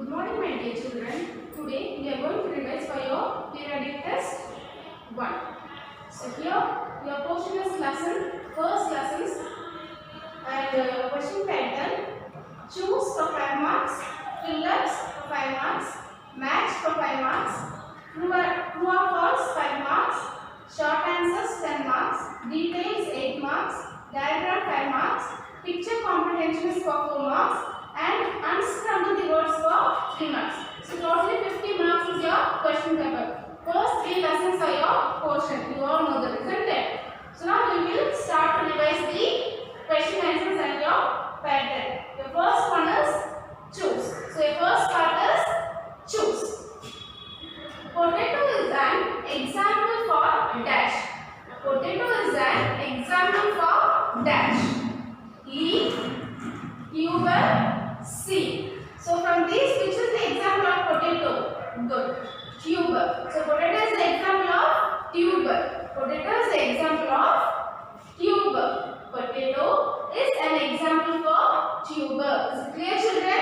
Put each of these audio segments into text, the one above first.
Good morning, my dear children. Today we are going to revise for your periodic test 1. So here your portion is first lessons and your question pattern. Choose for 5 marks, fill-ups for 5 marks, match for 5 marks, true or false 5 marks, short answers 10 marks, details 8 marks, diagram 5 marks, picture comprehension is for 4 marks, and unscramble the words for 3 marks. So totally 50 marks is your question paper. First 3 lessons are your portion. You all know that, isn't it? So now we will start to revise the question answers and your pattern. The first one is choose. So your first part is choose. Potato is an example for dash. Potato is an example for dash. Leaf, tuber, seed. So from these, which is the example of potato? Good. Tuber. So potato is the example of tuber. Potato is the example of tuber. Potato is an example for tuber. Is it clear, children?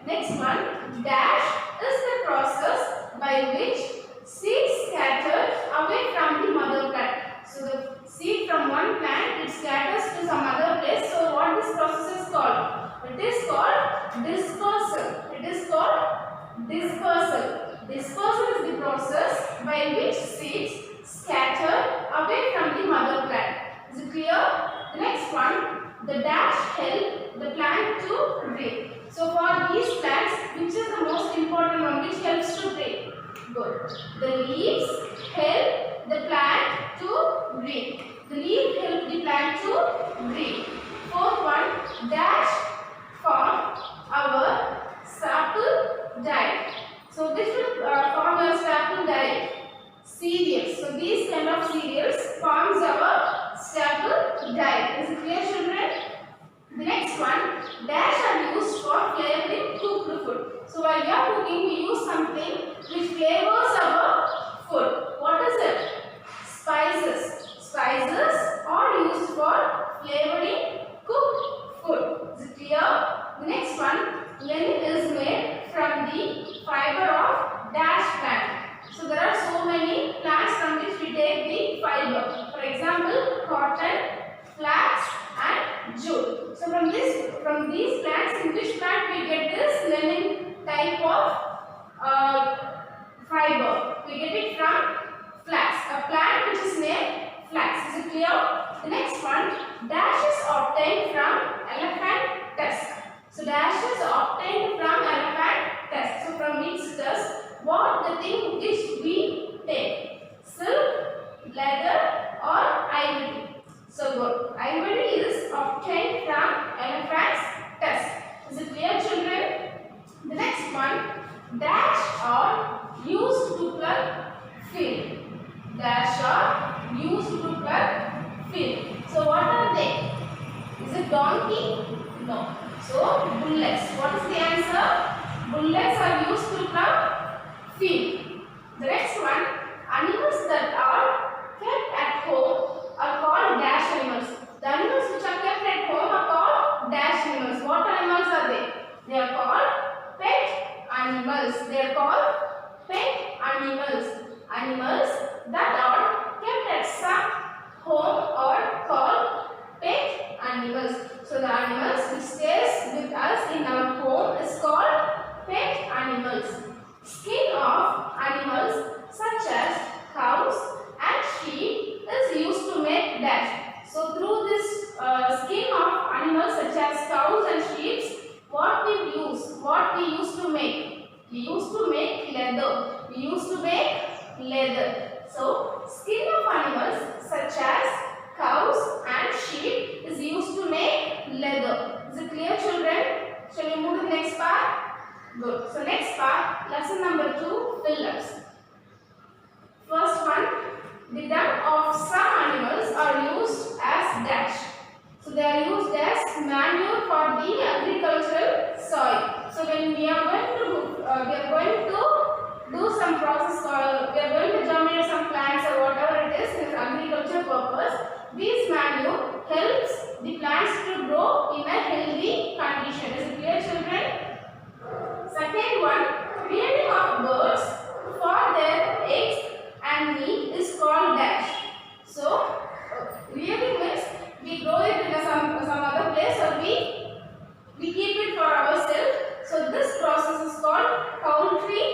Next one. Dash is the process by which seeds scattered away from the mother plant. So the seed from one plant, it scatters to some other place. So what this process is called? It is called dispersal. It is called dispersal. Dispersal is the process by which seeds scatter away from the mother plant. Is it clear? The next one, the dash help the plant to breathe. So for these plants, which is the most important one, which helps to breathe? Good. The leaves help the plant to breathe. The leaf help the plant to breathe. Fourth one, dash form our staple diet. So this will form your staple diet. Cereals. So these kind of cereals forms our staple diet. Is it clear, children? The next one, dash are used for flavoring cooked food. So while you are cooking, we use something which flavors our food. What is it? Spices. Spices are used for flavoring cooked food. Is it clear? The next one, linen is made from the fiber of dash plant. So there are so many plants from which we take the fiber. For example, cotton, flax and jute. So from these plants, in which plant we get this linen type of fiber? We get it from flax, a plant which is named flax. Is it clear? The next one, dash is obtained from elephant tusk. So dash is obtained from elephant tusk. So from which tusk? What the thing which we take? Silk, leather or ivory? So good. Ivory is obtained from elephant's tusk. Is it clear, children? The next one, dash are used to plug field. Dash are used to plug field. So what are they? Is it donkey? No. So bullocks. What is the answer? Bullocks are used to plug field. The next one, animals that are kept at home are called dash animals. The animals which are kept at home are called dash animals. What animals are they? They are called pet animals. They are called pet animals. Animals that are kept at some home are called pet animals. So the animals which stays with us in our home is called pet animals. Skin of animals such as cows and sheep is used to make dash. So through this skin of animals such as cows and sheep, what we used to make? We used to make leather. We used to make leather. So skin of animals such as cows and sheep is used to make leather. Is it clear, children? Shall we move to the next part? Good. So next part, lesson number 2, fill-ups. First one, the dung of some animals are used as dash. So they are used as manure for the agricultural soil. So when we are going to do some process called, we are going to germinate some plants or whatever it is in agriculture purpose, this manure helps the plants to grow in a healthy condition. Is it clear, children? Second one, rearing of birds for their eggs and meat is called dash. So, rearing means we grow it in some other place, or we keep it for ourselves. So, this process is called poultry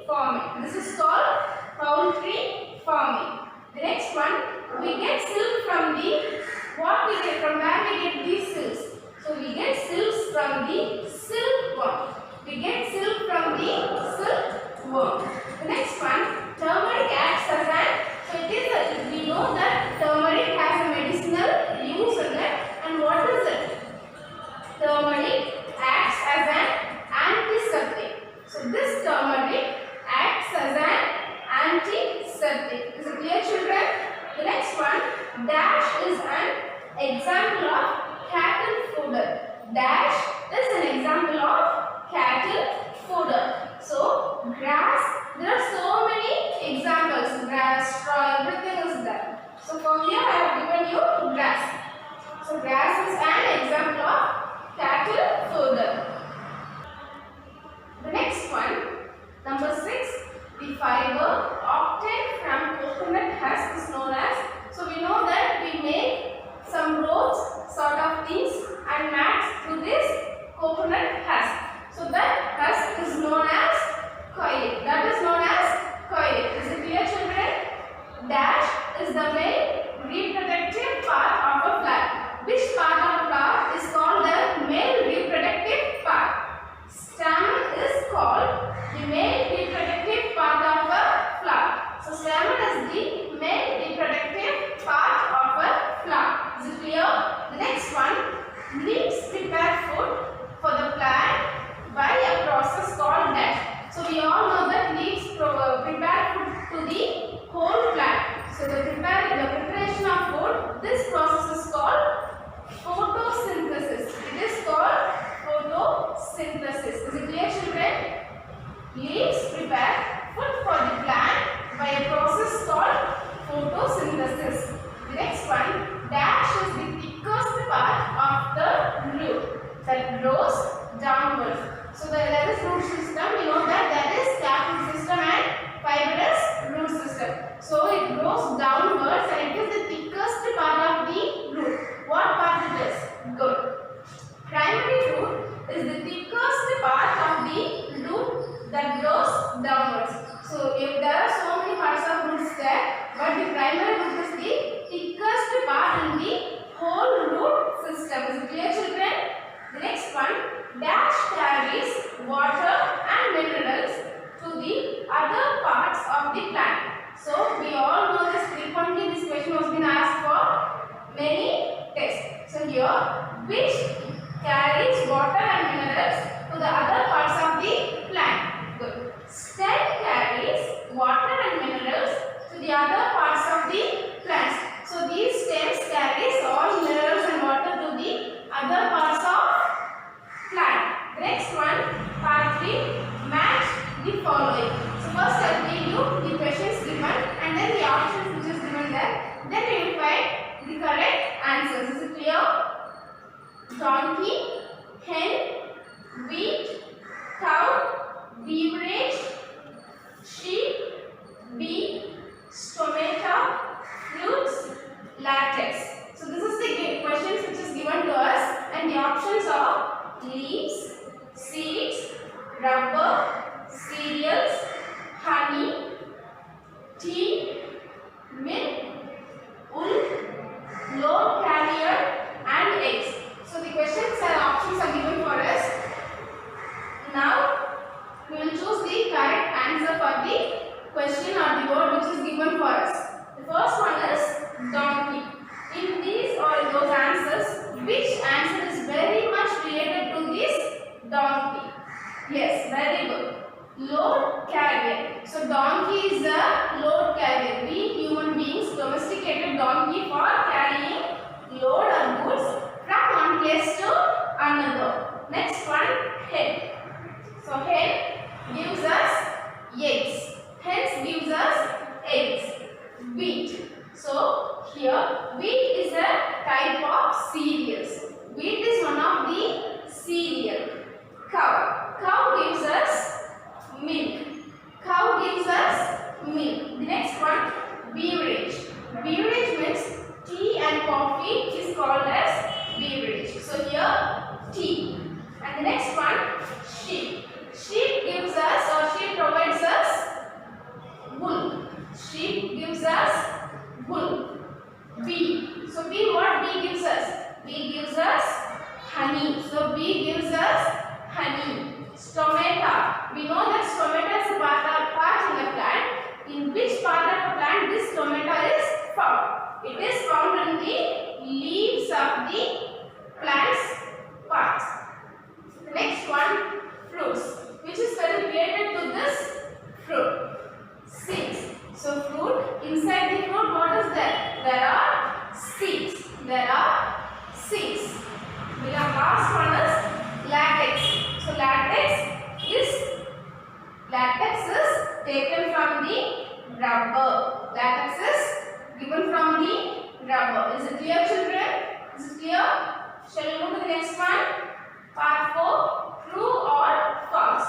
farming. This is called poultry farming. The next one, we get silk from the, what we get, from where we get these silks? So, we get silks from the silkworm. We get silk from the silkworm. The next one, turmeric acts as an, so it is a, we know that turmeric has a medicinal use in it. And what is it? Turmeric acts as an antiseptic. So this turmeric acts as an antiseptic. Is it clear, children? The next one, dash is an example of cattle fodder. Dash is an example of cattle fodder. So grass, there are so many examples. Grass, straw, everything is there. So from here I have given you grass. So grass is an example of cattle fodder. The next one, number 6, the fiber obtained from coconut husk is known as, so we know that we make some ropes sort of things and mats through this coconut husk. So that husk is known as coir. That is known as coir. Is it clear, children? Dash is the main reproductive part of a flower. Which part of a flower is called the male reproductive part? Stamen is called the male reproductive part of a flower. So stamen is the male reproductive part of a flower. Is it clear? The next one, leaves prepare food for the plant by a process called dash. So we all know that leaves prepare food to the whole plant. So the preparation of food, this process is called photosynthesis. It is called photosynthesis. Is it clear, children? Leaves prepare food for the plant by a process called photosynthesis. The next one, dash is the thickest part of the root that grows downwards. So there is root system. We know that there is capital system and fibrous root system. So it grows downwards and it is the thickest part of the root. What part it is? Good. Primary root is the thickest part of the root that grows downwards. So if there are so many parts of roots there, but the primary root is the thickest part in the whole root system. Is it clear, children? The next one, dash carries water and minerals to the other parts of the plant. So we all know this, frequently this question has been asked for many tests. So here, which carries water and minerals to the other parts of the plant? Good. Stem carries water and minerals to the other parts of the plants. So these stems carries all minerals and water to the other parts of plant. The next one, part 3, match the following. So first I will give you the questions given and then the options which is given there. Then we will find the correct answers. Is it clear? Donkey, hen, wheat, cow, beverage, sheep, bee, stomata, fruits, latex. So this is the questions which is given to us and the options are leaves, seeds, rubber, cereals, honey, tea, milk, wool, load carrier and eggs. So the questions and options are given for us. Now we will choose the correct answer for the question or the word which is given for us. The first one is donkey. In these or those answers, which answer is very much related to this donkey? Yes, very good. Load carrier. So donkey is a load carrier. We human beings domesticated donkey for carrying load or goods from one place to another. Next one, hen. So hen gives us eggs. Hens gives us eggs. Wheat. So here wheat is a type of cereals. Wheat is one of the cereal. Cow. Cow gives us Latex is taken from the rubber. Latex is given from the rubber. Is it clear, children? Is it clear? Shall we move to the next one? Part 4. True or false?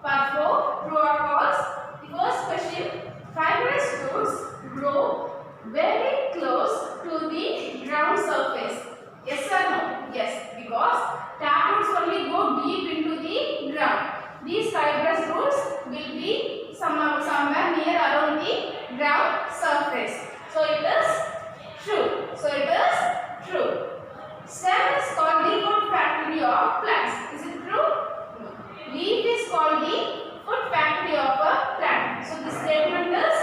Part 4. True or false? The first question. Fibrous roots grow very close to the ground surface. Yes or no? Yes. Because taproots only go deep into the ground. These fibrous roots will be somewhere near around the ground surface. So it is true. So it is true. Stem is called the food factory of plants. Is it true? No. Leaf is called the food factory of a plant. So the statement is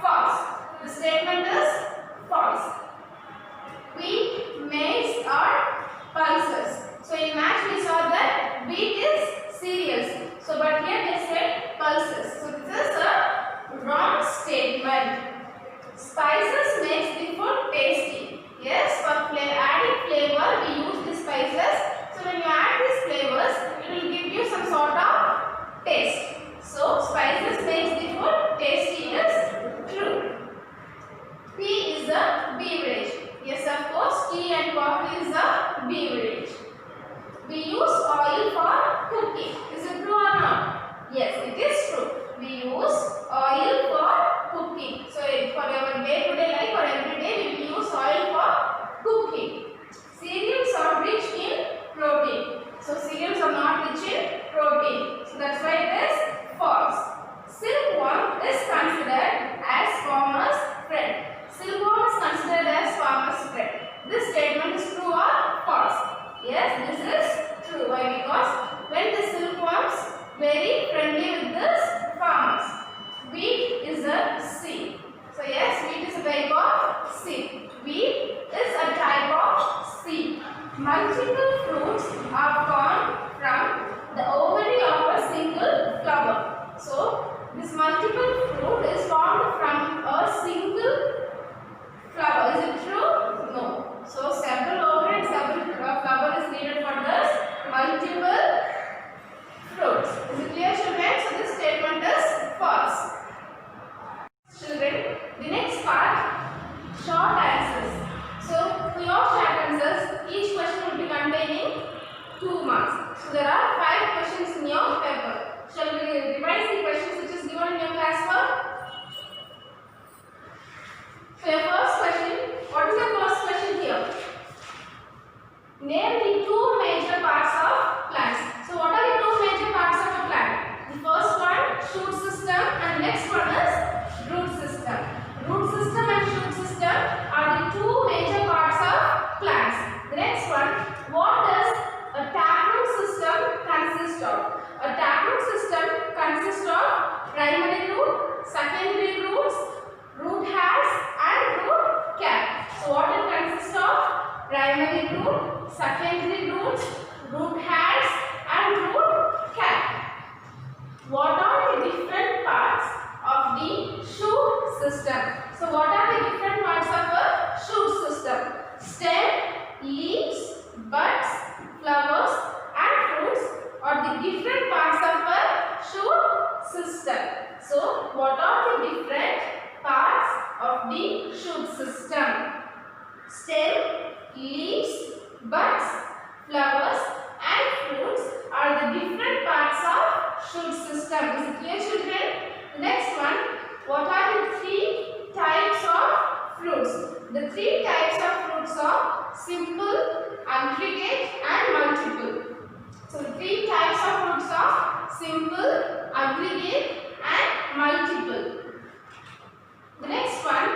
false. The statement is false. Wheat, maize are pulses. So in math we saw that wheat is cereals. So but here they said pulses. So this is a wrong statement. Spices makes the food tasty. Yes, for adding flavor we use the spices. So when you add these flavors, it will give you some sort of taste. So spices makes the food tasty is true. Tea is a beverage. Yes, of course, tea and coffee is a beverage. We use oil for cooking. Is it true or not? Yes, it is true. We use oil for cooking. So for our day-to-day life or every day we will use oil for cooking. Cereals are rich in protein. So cereals are not rich in protein. So that's why it is false. Silkworm is considered as farmer's friend. Silkworm is considered as farmer's friend. This statement is true or false? Yes, this is true. Why? Because when the silkworms very friendly with this farmers. Wheat is a seed. So yes, wheat is a type of seed. Wheat is a type of seed. Multiple fruits are formed from the ovary of a single flower. So this multiple fruit is formed from a single flower. Is it true? No. So several ovary and several flower is needed for this multiple fruits. Is it clear, children? So this statement is false. Children, the next part, short answers. So for your short answers, each question will be containing 2 marks. So there are 5 questions in your paper. Shall we revise the questions which is given in your classwork? So your first question, what is the first question here? Name the 2 major parts of plants. So what are the 2 major parts of a plant? The first one, shoot system, and next one is root system. Root system and shoot system are the 2 major parts of plants. The next one, what does a taproot system consist of? A taproot system consists of primary root, secondary roots, root hairs and root cap. So what it consists of? Primary root, secondary roots, root hairs and root cap. What are the different parts of the shoot system? So what are the different parts of a shoot system? Stem, leaves, buds, flowers and fruits are the different parts of a shoot system. So what are the different parts of the shoot system? Stem, leaves, buds, flowers and fruits are the different parts of shoot system. Is it clear, children? The next one, what are the 3 types of fruits? The 3 types of fruits are simple, aggregate and multiple. So the 3 types of fruits are simple, aggregate and multiple. The next one,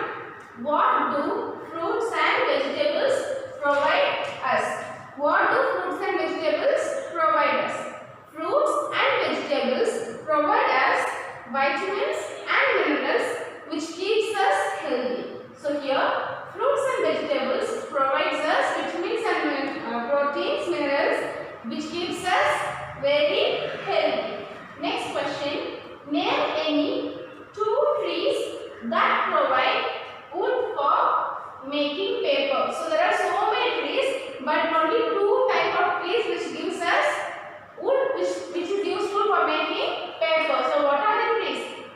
what do fruits and vegetables provide us? What do fruits and vegetables provide us? Fruits and vegetables provide us vitamins and minerals which keeps us healthy. So here, fruits and vegetables provides us vitamins and proteins, minerals which keeps us very healthy. Next question, name any 2 trees that provide wood for making paper. So there are so many trees, but only 2 type of trees which gives us wood which is useful for making paper. So what are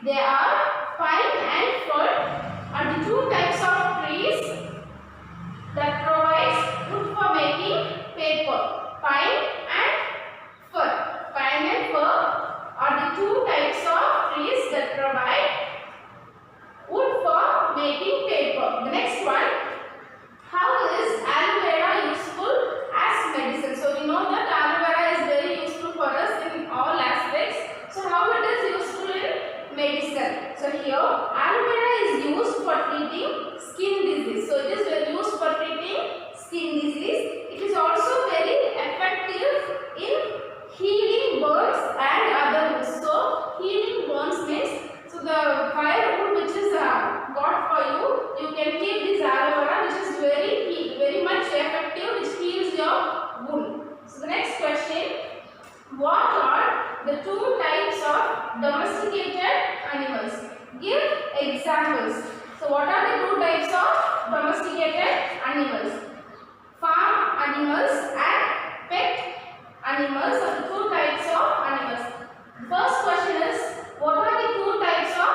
They are pine and fir are the two types of trees that provides wood for making paper. Pine and fir. Pine and fir are the two types of trees that provide wood for making paper. The next one, how is aloe vera useful as medicine? So we know that aloe vera is very useful for us in all aspects. So how it is useful in medicine? So here aloe vera is used for treating skin disease. So it is used for treating skin disease. It is also very effective in healing burns and other wounds. So healing burns means, so the firewood which is got for you, you can keep this aloe vera which is very much effective, which heals your wound. So the next question, what are the two types of domesticated animals? Give examples. So what are the two types of domesticated animals? Farm animals and pet animals are the two types of animals. First question is, what are the two types of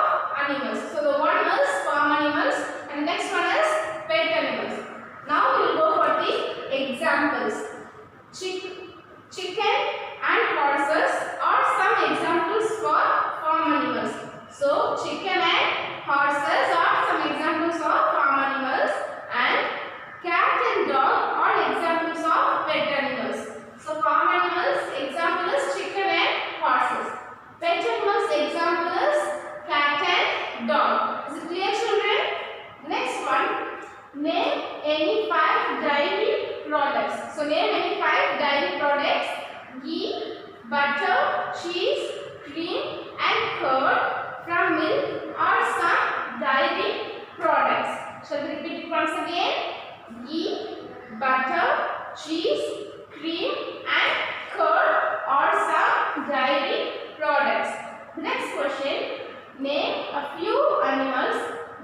animals? So the one is farm animals and next one is pet animals. Now we will go for the examples. Chicken and horses are some examples for farm animals. So chicken and horses are some examples of farm animals, and cat and dog are examples of pet animals. So farm animals example is chicken and horses. Pet animals example is cat and dog. Is it clear, children? Next one, name any 5 dairy products. So name any 5 dairy products. Ghee, butter, cheese, cream and curd from milk are some dairy products. Shall we repeat it once again? Ghee, butter, cheese, cream and curd are some dairy products. The next question, name a few animals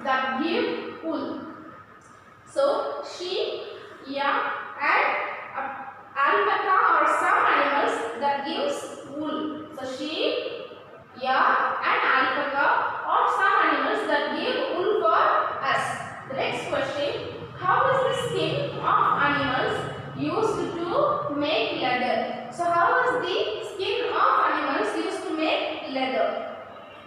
that give wool. So sheep, yak and alpaca are some animals that gives wool. So sheep, yak and alpaca are some animals that give wool for us. The next question, how is the skin of animals used to make leather? So how is the skin of animals used to make leather?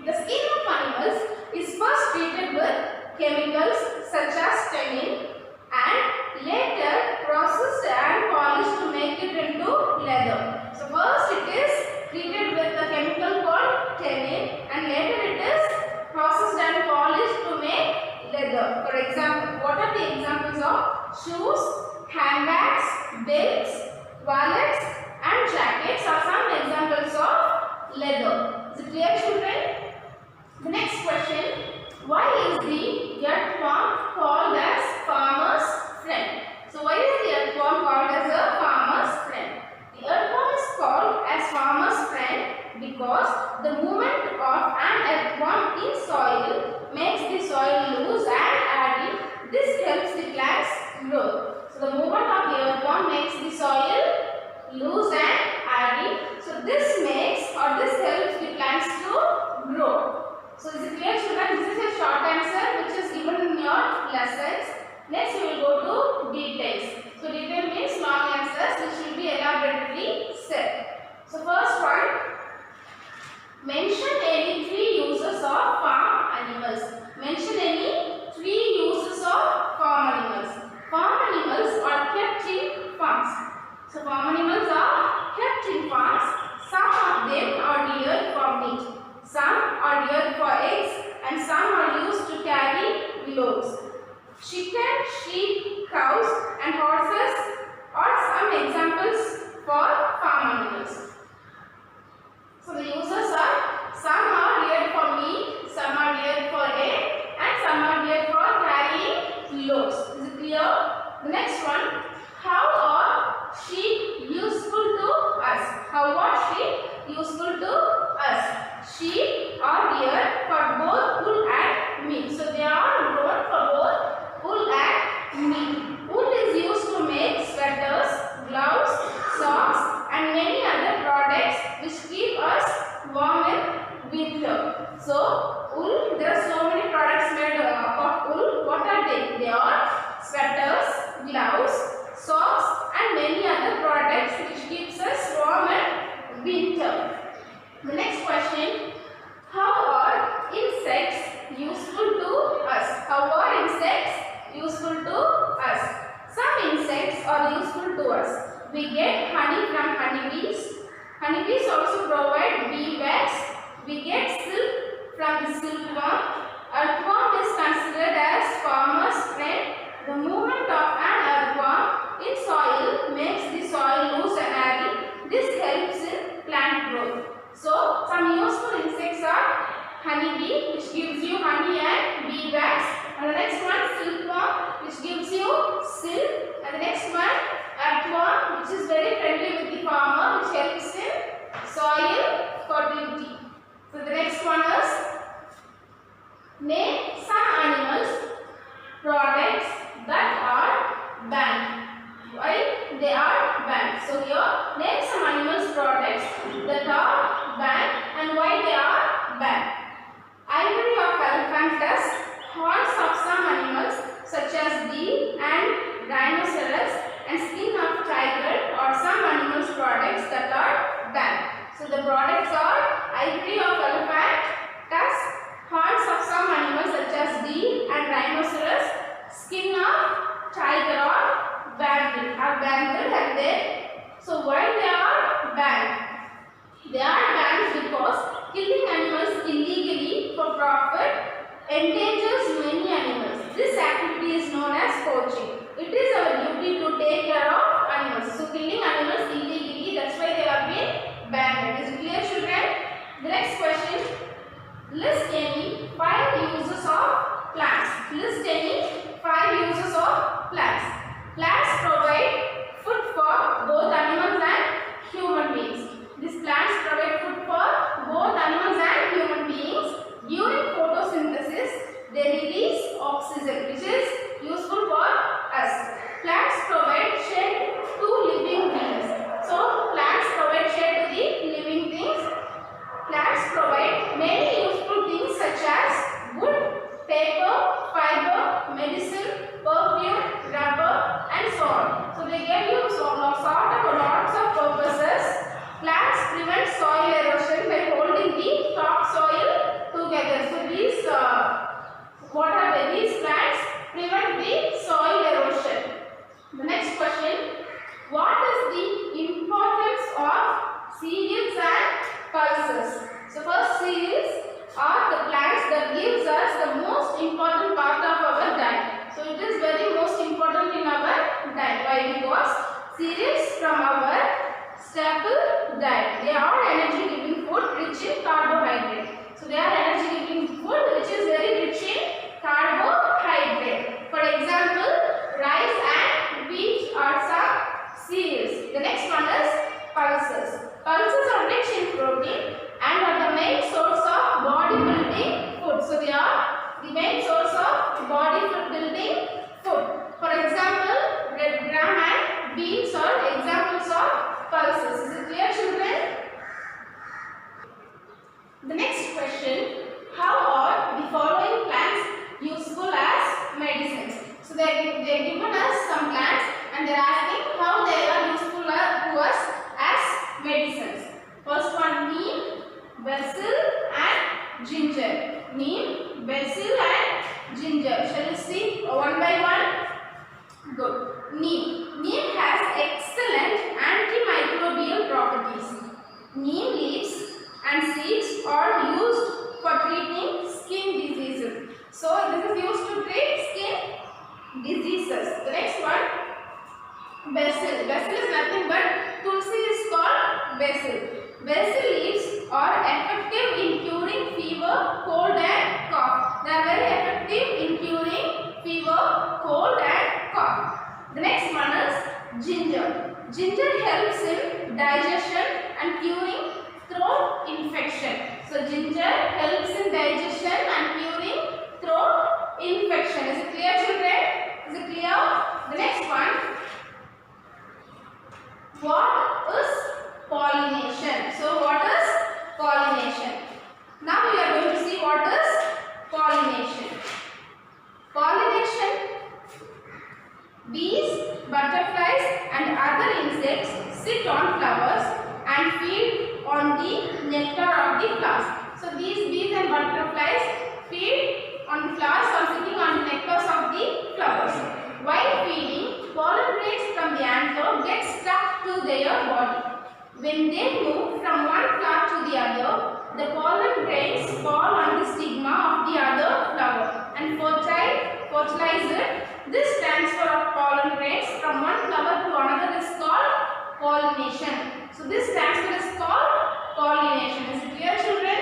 The skin of animals is first treated with chemicals such as tannin and later processed and polished to make it into leather. So first it is treated with a chemical called tannin and later it is processed and polished to make leather. For example, what are the examples of shoes, handbags, belts, wallets and jackets are some examples of leather. Is it clear, children? The next question, why is the earthworm called as farmer's friend? So why is the earthworm called as a farmer's friend? The earthworm is called as farmer's friend because the movement of an earthworm in soil makes the soil loose and airy. This helps the plants grow. So the movement of the earthworm makes the soil loose and airy. So this helps the plants to grow. So is it clear, children? This is a short answer which is given in your lessons. Next we will go to details. So detail means long answers which will be elaborately said. So first one, mention any 3 uses of farm animals. Mention any 3 uses of farm animals. Farm animals are kept in farms. So farm animals are kept in farms. Some of them are reared for meat. Some are reared for eggs and some are used to carry loads. Chicken, sheep, cows and horses are some examples for farm animals. So the uses are, some are reared for meat, some are reared for egg and some are reared for carrying loads. Is it clear? The next one, how are sheep useful to us? How are sheep useful to us? Sheep are reared for both wool and meat. So they are grown for both wool and meat. Wool is used to make sweaters, gloves, socks and many other products which keep us warm So wool, there are so many products made of wool. What are they? They are sweaters, gloves, socks and many other products which keeps us warm in winter. The next question, how are insects useful to us? How are insects useful to us? Some insects are useful to us. We get honey from honeybees. Honeybees also provide bee wax. We get silk from the silkworm. Earthworm is considered as farmer's friend. The movement of an earthworm in soil makes the soil loose and airy. This helps in plant growth. So, some useful insects are honeybee, which gives you honey and bee wax. And the next one, silkworm, which gives you silk. And the next one, earthworm, which is very friendly with the farmer, which helps in soil fertility. So, the next one is, name some animals products that are banned. Why they are banned? So here, name some animals products that are banned and why they are banned. Ivory of elephantus, horns of some animals such as deer and rhinoceros, and skin of tiger or some animals products that are banned. So the products are ivory of elephant, tusk, horns of some animals such as deer and rhinoceros, skin of tiger or bangle and then, so why they are banned? They are banned because killing animals illegally for profit endangers many animals. This activity is known as poaching. It is our duty to take care of animals. So killing animals illegally, that's why they have been banned. Is it clear, children? The next question, list any 5 uses of plants. List any 5 uses of plants. Plants provide food for both animals and human beings. These plants provide food for both animals and human beings. During photosynthesis, they release oxygen, which is useful for us. Plants provide shade to living beings. So, plants provide shade to the living things. Plants provide many useful things such as wood, paper, fiber, medicine, perfume, rubber and so on. So they give you lots of purposes. Plants prevent soil erosion by holding the topsoil together. So these what are they? These plants prevent the soil erosion. The next question, what is the importance of cereals and pulses? So first, cereals are the plants that gives us the most important part of our diet. So it is very most important in our diet. Why? Because cereals from our staple diet. They are energy giving food rich in carbohydrate. So they are energy giving food which is very rich in carbohydrate. For example, rice and wheat are some cereals. The next one is pulses. Pulses are rich in protein and are the main source of bodybuilding food. So they are the main source of bodybuilding food. For example, red gram and beans are examples of pulses. Is it clear, children? The next question, how are the following plants useful as medicines? So they given us some plants and they are asking how they are useful to us as medicines. First one, neem, basil and ginger. Neem, basil and ginger. Shall we see one by one? Good. Neem. Neem has excellent antimicrobial properties. Neem leaves and seeds are used for treating skin diseases. So this is used to treat skin diseases. The next one, basil. Basil is nothing but tulsi is called basil. Basil leaves are effective in curing fever, cold and cough. They are very effective in curing fever, cold and cough. The next one is ginger. Ginger helps in digestion and curing throat infection. So ginger helps in digestion and curing throat infection. Is it clear, children? Is it clear? The next one. What is pollination? So what is pollination? Now we are going to When they move from one flower to the other, the pollen grains fall on the stigma of the other flower and fertilize it. This transfer of pollen grains from one flower to another is called pollination. So this transfer is called pollination. Is it clear, children?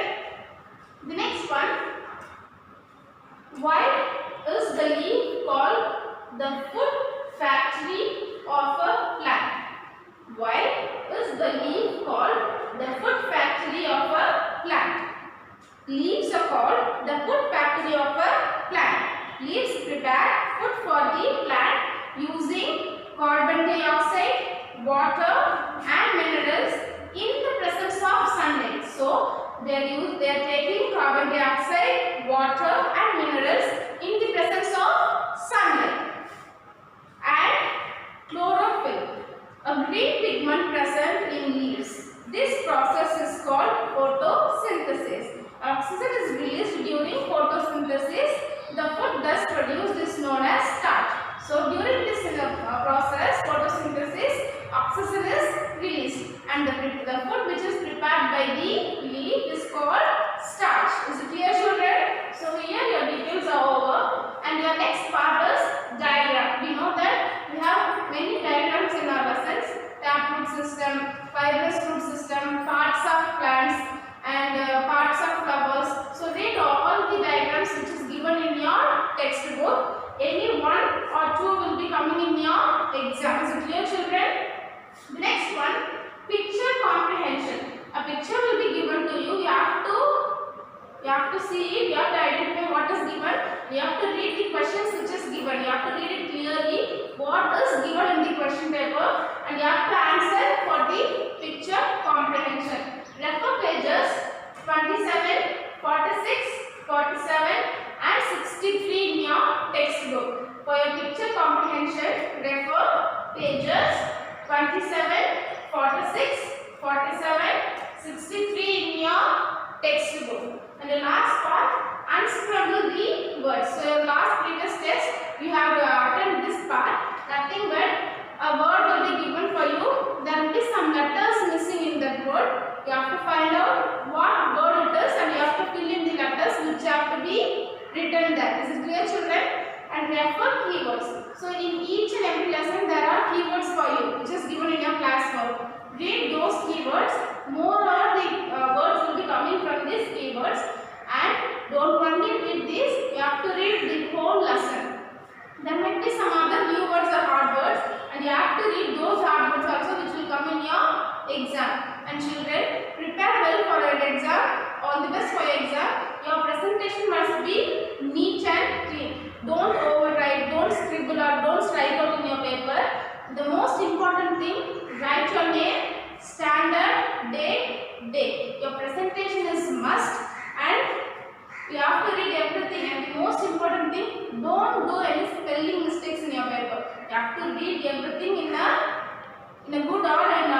The next one. Why is the leaf called the food factory of a plant? Why is the leaf called the food factory of a plant? Leaves are called the food factory of a plant. Leaves prepare food for the plant using carbon dioxide, water and minerals in the presence of sunlight. So they are taking carbon dioxide, water and minerals in the presence of sunlight. And chlorophyll, a green pigment present in leaves. This process is called photosynthesis. Oxygen is released during photosynthesis. The food thus produced is known as starch. So during this process, photosynthesis, oxygen is released and the food which is prepared by the leaf is called starch. Is it clear, children? So here your details are over and your next part is diagram. We know that we have many diagrams in our lessons. Taproot system, fibrous root system, parts of plants and parts of flowers. So read all the diagrams which is given in your textbook. Any one or two will be coming in your exam. Is it clear, children? The next one, picture comprehension. A picture will be given to you. You have to see it. You have to identify what is given. You have to read the questions which is given. You have to read it clearly. What is given in the question paper, and you have to answer for the picture comprehension. Refer pages 27, 46, 47 and 63 in your textbook. For your picture comprehension, refer pages 27, 46, 47, 63 in your textbook. And the last part, unscramble the words. So your last previous test, you have attended this part. Nothing but a word will be given for you. There will be some letters missing in that word. You have to find out what word it is and you have to fill in the letters which have to be written there. Is it clear, children? And refer keywords. So in each and every lesson there are keywords for you which is given in your classwork. Read those keywords. More or the words will be coming from these keywords. And don't only read this, you have to read the whole lesson. There might be some other new words or hard words and you have to read those hard words also which will come in your exam. And children, prepare well for your exam. All the best for your exam. Your presentation must be neat and clean. Don't overwrite, don't scribble or don't strike out in your paper. The most important thing, write your name, standard, date. Your presentation is must and you have to read everything, and the most important thing, don't do any spelling mistakes in your paper. You have to read everything in a good order and